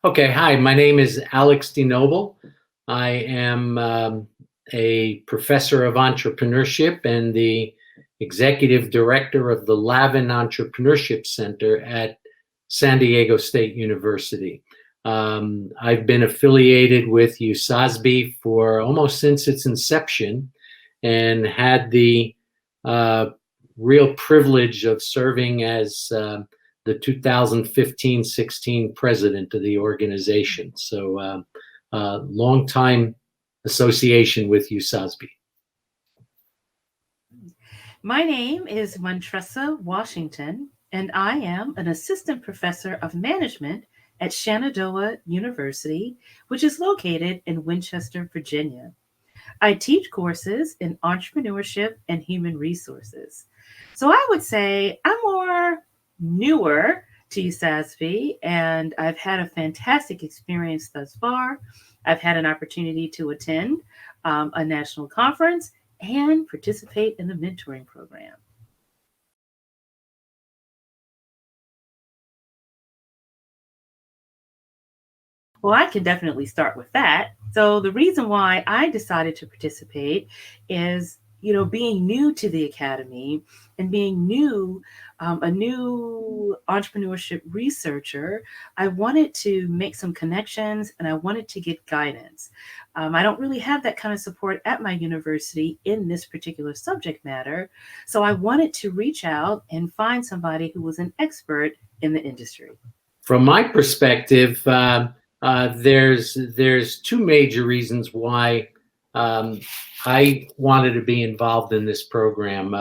Okay, hi, my name is Alex DeNoble. I am a professor of entrepreneurship and the executive director of the Lavin Entrepreneurship Center at San Diego State University. I've been affiliated with USASB for almost since its inception and had the real privilege of serving as the 2015-16 president of the organization. So long time association with USASB. My name is Montressa Washington, and I am an assistant professor of management at Shenandoah University, which is located in Winchester, Virginia. I teach courses in entrepreneurship and human resources. So I would say I'm more newer to USASB, and I've had a fantastic experience thus far. I've had an opportunity to attend a national conference and participate in the mentoring program. Well, I can definitely start with that. So the reason why I decided to participate is, being new to the academy and being a new entrepreneurship researcher, I wanted to make some connections and I wanted to get guidance. I don't really have that kind of support at my university in this particular subject matter. So I wanted to reach out and find somebody who was an expert in the industry. From my perspective, there's two major reasons why I wanted to be involved in this program.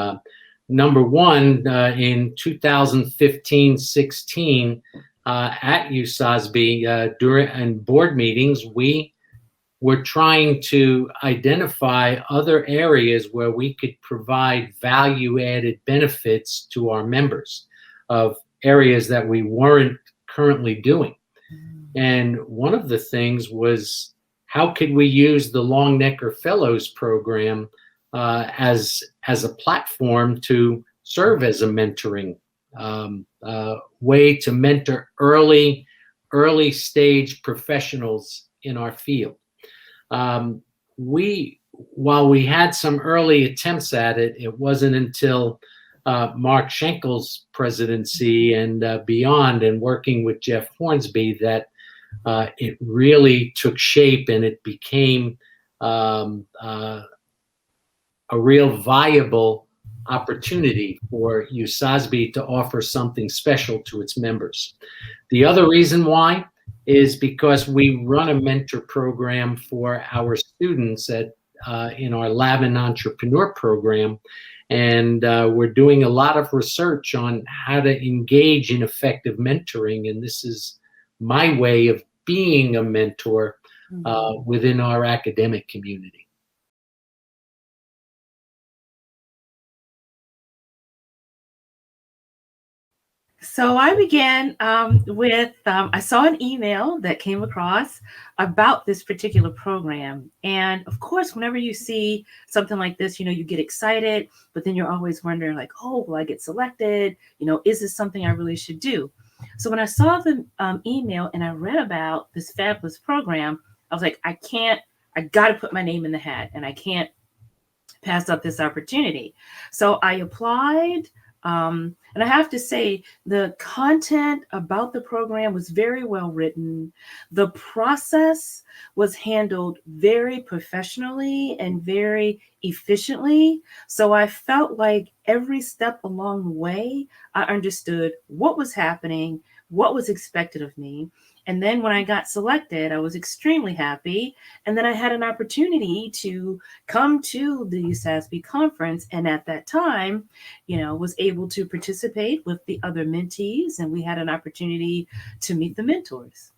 Number one, in 2015-16 at USASB during board meetings, we were trying to identify other areas where we could provide value-added benefits to our members of areas that we weren't currently doing. And one of the things was, how could we use the Longenecker Fellows Program as a platform to serve as a mentoring way to mentor early stage professionals in our field. While we had some early attempts at it, it wasn't until Mark Schenkel's presidency and beyond, and working with Jeff Hornsby, that it really took shape and it became a real viable opportunity for USASB to offer something special to its members. The other reason why is because we run a mentor program for our students in our Lavin Entrepreneur Program, and we're doing a lot of research on how to engage in effective mentoring, and this is my way of being a mentor within our academic community. So I began with, I saw an email that came across about this particular program. And of course, whenever you see something like this, you get excited, but then you're always wondering like, oh, will I get selected? Is this something I really should do? So when I saw the email and I read about this fabulous program, I was like, I got to put my name in the hat and I can't pass up this opportunity. So I applied. And I have to say, the content about the program was very well written. The process was handled very professionally and very efficiently. So I felt like every step along the way, I understood what was happening, what was expected of me. And then when I got selected, I was extremely happy. And then I had an opportunity to come to the USASB conference. And at that time, was able to participate with the other mentees. And we had an opportunity to meet the mentors.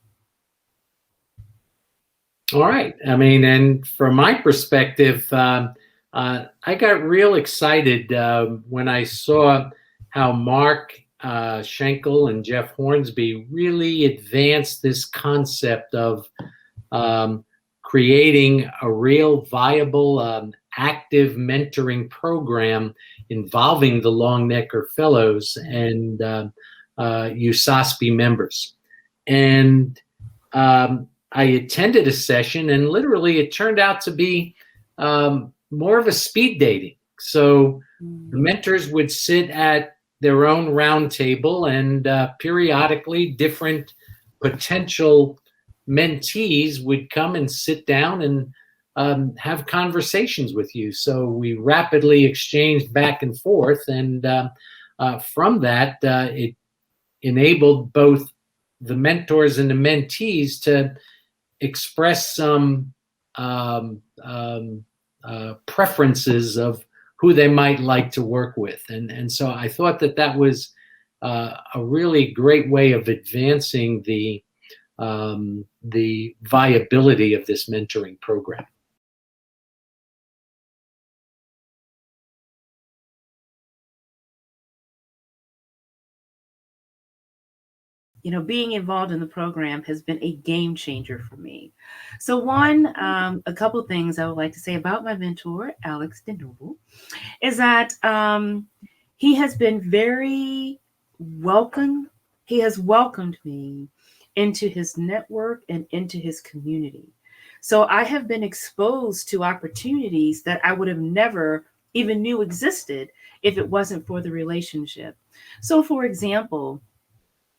All right. I mean, and from my perspective, I got real excited when I saw how Mark Schenkel and Jeff Hornsby really advanced this concept of creating a real viable, active mentoring program involving the Longenecker Fellows and USASB members. And I attended a session, and literally it turned out to be more of a speed dating. So the mentors would sit at their own round table, and periodically different potential mentees would come and sit down and have conversations with you. So we rapidly exchanged back and forth, and from that, it enabled both the mentors and the mentees to express some preferences of who they might like to work with. And so I thought that that was a really great way of advancing the viability of this mentoring program. You know, being involved in the program has been a game changer for me. So a couple of things I would like to say about my mentor, Alex DeNoble, is that he has been very welcome. He has welcomed me into his network and into his community. So I have been exposed to opportunities that I would have never even knew existed if it wasn't for the relationship. So for example,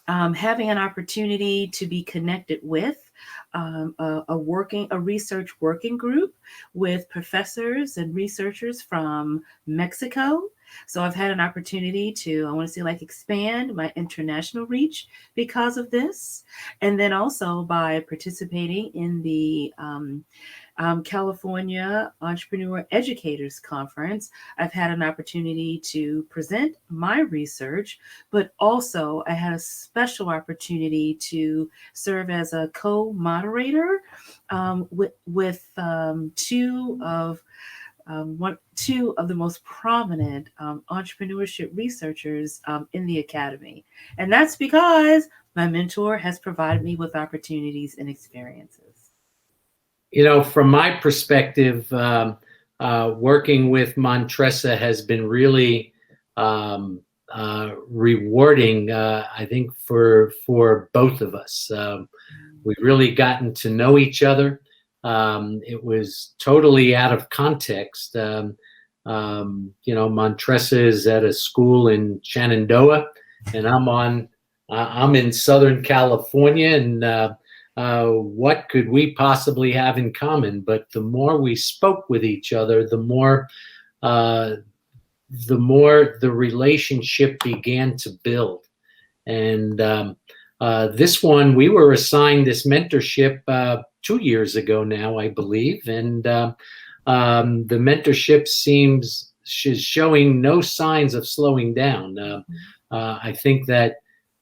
having an opportunity to be connected with a research working group with professors and researchers from Mexico. So I've had an opportunity to, I want to say, like, expand my international reach because of this. And then also by participating in the California Entrepreneur Educators Conference, I've had an opportunity to present my research, but also I had a special opportunity to serve as a co-moderator with two of the most prominent entrepreneurship researchers in the academy. And that's because my mentor has provided me with opportunities and experiences. You know, from my perspective, working with Montressa has been really rewarding, I think, for both of us. We've really gotten to know each other. It was totally out of context. You know, Montressa is at a school in Shenandoah, and I'm in Southern California, and what could we possibly have in common? But the more we spoke with each other, the more the relationship began to build. And this one, we were assigned this mentorship 2 years ago now, I believe. And the mentorship seems showing no signs of slowing down. I think that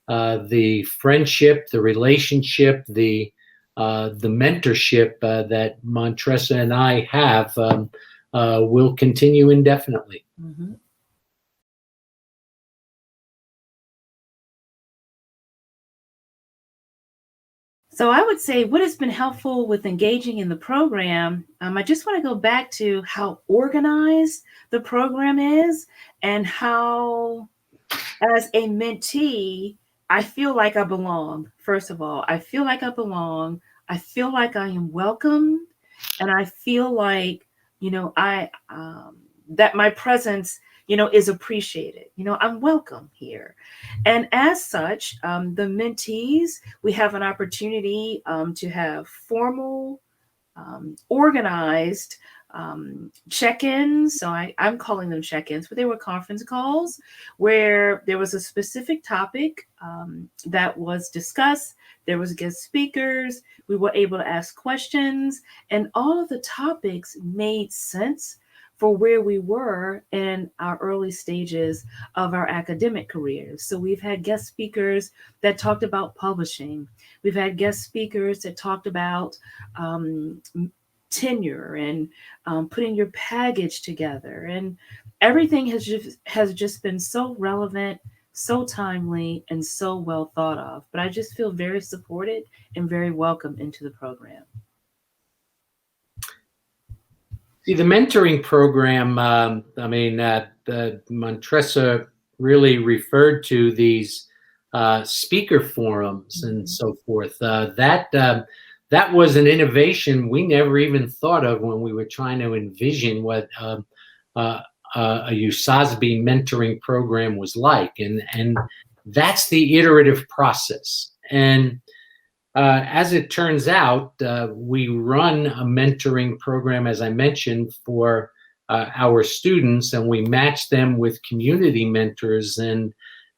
the friendship, the relationship, the mentorship that Montressa and I have will continue indefinitely. Mm-hmm. So I would say what has been helpful with engaging in the program, I just want to go back to how organized the program is and how, as a mentee, I feel like I belong. First of all, I feel like I belong. I feel like I am welcomed, and I feel like, you know, that my presence, you know, is appreciated. You know, I'm welcome here. And as such, the mentees, we have an opportunity to have formal, organized check-ins. So I'm calling them check-ins, but they were conference calls where there was a specific topic that was discussed. There was guest speakers. We were able to ask questions, and all of the topics made sense for where we were in our early stages of our academic careers. So we've had guest speakers that talked about publishing. We've had guest speakers that talked about tenure and putting your package together. And everything has just been so relevant, so timely, and so well thought of. But I just feel very supported and very welcome into the program. See, the mentoring program, I mean, Montressa really referred to these speaker forums and so forth. That was an innovation we never even thought of when we were trying to envision what a USASB mentoring program was like, and that's the iterative process. And as it turns out, we run a mentoring program, as I mentioned, for our students, and we match them with community mentors. And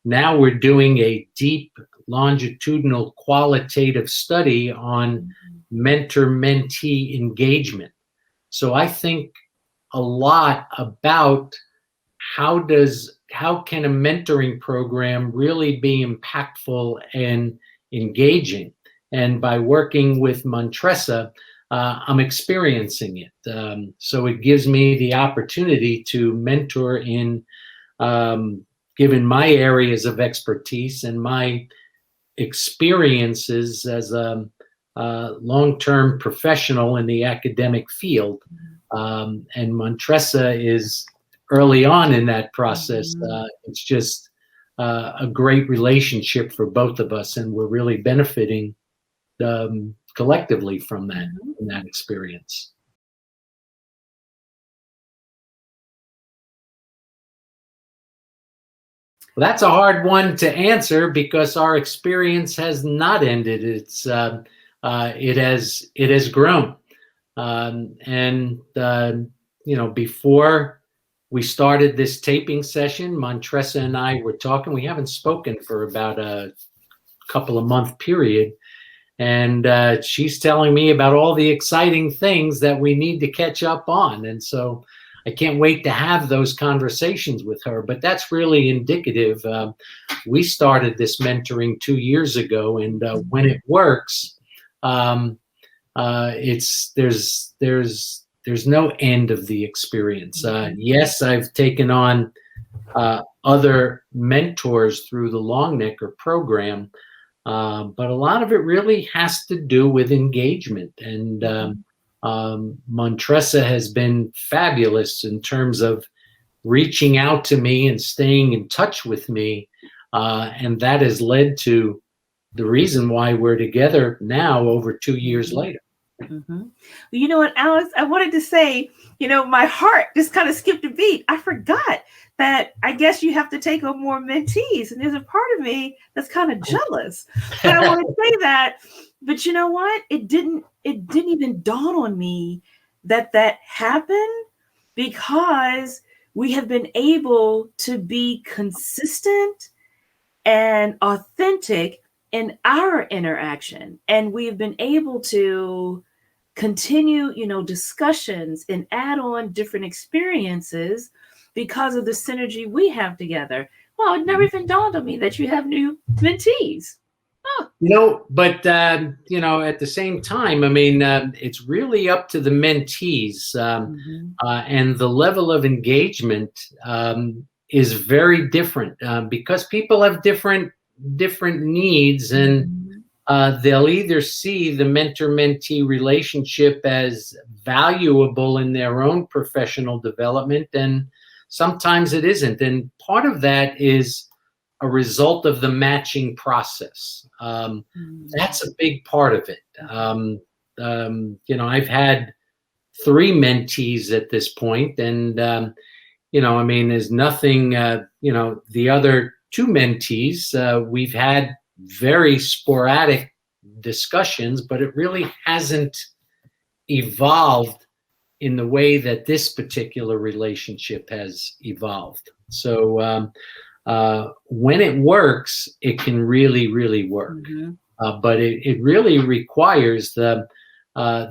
now we're doing a deep longitudinal qualitative study on mentor-mentee engagement. So I think a lot about how can a mentoring program really be impactful and engaging. And by working with Montressa, I'm experiencing it. So it gives me the opportunity to mentor in given my areas of expertise and my experiences as a long-term professional in the academic field. And Montressa is early on in that process. It's just a great relationship for both of us, and we're really benefiting collectively from that experience. Well, that's a hard one to answer because our experience has not ended. It has grown, and before we started this taping session, Montressa and I were talking. We haven't spoken for about a couple of month period, and she's telling me about all the exciting things that we need to catch up on, and so I can't wait to have those conversations with her. But that's really indicative. We started this mentoring 2 years ago, and when it works, there's no end of the experience. Yes, I've taken on other mentors through the Longenecker program, but a lot of it really has to do with engagement. And Montressa has been fabulous in terms of reaching out to me and staying in touch with me, and that has led to the reason why we're together now over 2 years later. Well, you know what, Alex, I wanted to say, my heart just kind of skipped a beat. I forgot that I guess you have to take on more mentees, and there's a part of me that's kind of jealous. But I want to say that, but you know what? It didn't even dawn on me that happened, because we have been able to be consistent and authentic in our interaction, and we've been able to continue, discussions and add on different experiences because of the synergy we have together. Well, it never even dawned on me that you have new mentees. But at the same time, I mean, it's really up to the mentees, and the level of engagement is very different, because people have different needs, and they'll either see the mentor-mentee relationship as valuable in their own professional development, and sometimes it isn't. And part of that is a result of the matching process. That's a big part of it. I've had 3 mentees at this point, and there's nothing. The other 2 mentees, we've had very sporadic discussions, but it really hasn't evolved in the way that this particular relationship has evolved. So when it works, it can really, really work. But it really requires the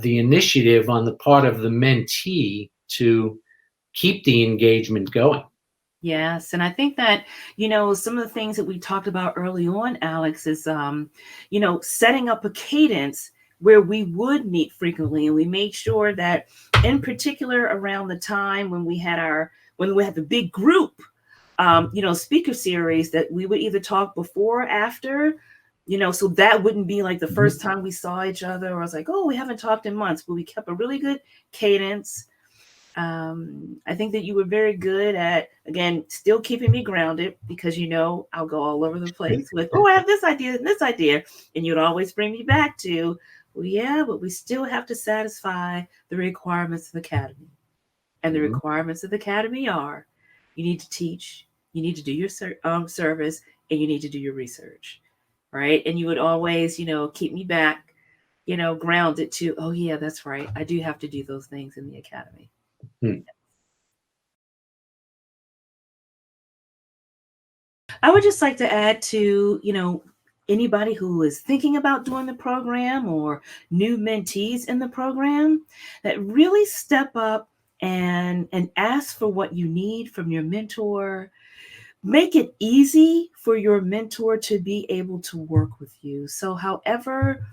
initiative on the part of the mentee to keep the engagement going. Yes. And I think that, some of the things that we talked about early on, Alex, is, setting up a cadence where we would meet frequently. And we made sure that, in particular, around the time when we had the big group, speaker series, that we would either talk before or after, so that wouldn't be like the first time we saw each other, or I was like, oh, we haven't talked in months, but we kept a really good cadence. I think that you were very good at, again, still keeping me grounded, because I'll go all over the place with, oh, I have this idea and this idea. And you'd always bring me back to, well, yeah, but we still have to satisfy the requirements of the academy. And the requirements of the academy are, you need to teach, you need to do your service, and you need to do your research, right? And you would always, keep me back, grounded to, oh yeah, that's right, I do have to do those things in the academy. I would just like to add to, anybody who is thinking about doing the program, or new mentees in the program, that really step up and ask for what you need from your mentor. Make it easy for your mentor to be able to work with you. So however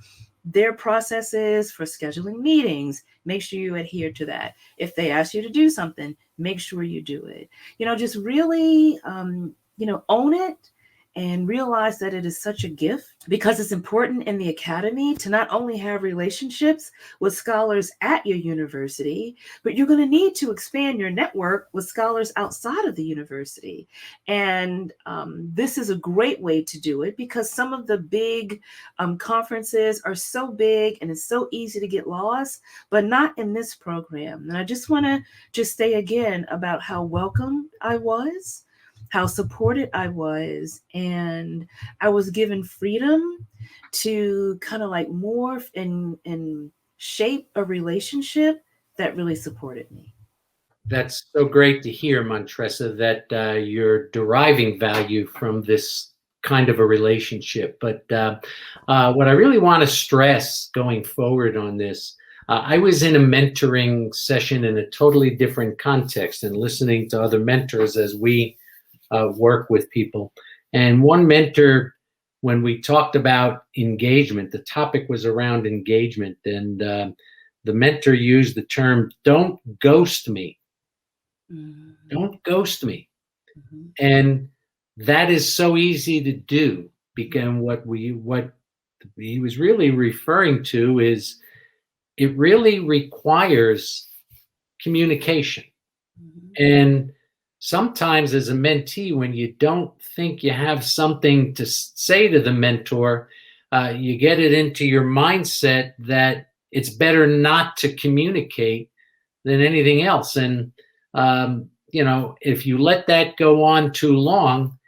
their process is for scheduling meetings, make sure you adhere to that. If they ask you to do something, make sure you do it. Just really, own it, and realize that it is such a gift, because it's important in the academy to not only have relationships with scholars at your university, but you're going to need to expand your network with scholars outside of the university. And this is a great way to do it, because some of the big conferences are so big and it's so easy to get lost, but not in this program. And I just want to just say again about how welcome I was, how supported I was, and I was given freedom to kind of like morph and shape a relationship that really supported me. That's so great to hear, Montressa, that you're deriving value from this kind of a relationship. But what I really want to stress going forward on this, I was in a mentoring session in a totally different context and listening to other mentors as we work with people. And one mentor, when we talked about engagement, the topic was around engagement. And the mentor used the term, don't ghost me. Don't ghost me. And that is so easy to do, because what he was really referring to is it really requires communication. And sometimes as a mentee, when you don't think you have something to say to the mentor, you get it into your mindset that it's better not to communicate than anything else. And, if you let that go on too long,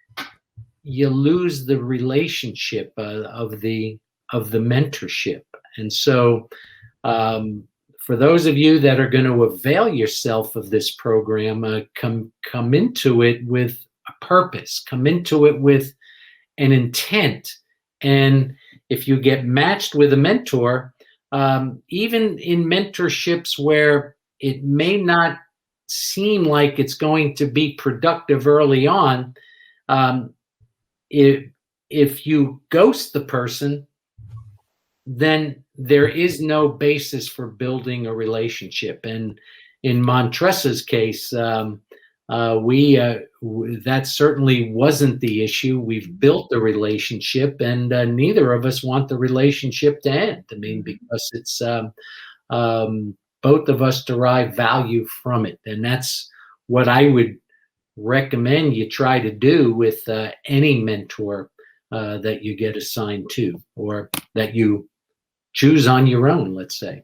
you lose the relationship of the mentorship. And so for those of you that are going to avail yourself of this program, come into it with a purpose, come into it with an intent. And if you get matched with a mentor, even in mentorships where it may not seem like it's going to be productive early on, if you ghost the person, then there is no basis for building a relationship. And in Montressa's case, that certainly wasn't the issue. We've built the relationship, and neither of us want the relationship to end. I mean, because it's both of us derive value from it. And that's what I would recommend you try to do with any mentor that you get assigned to, or that you choose on your own, let's say.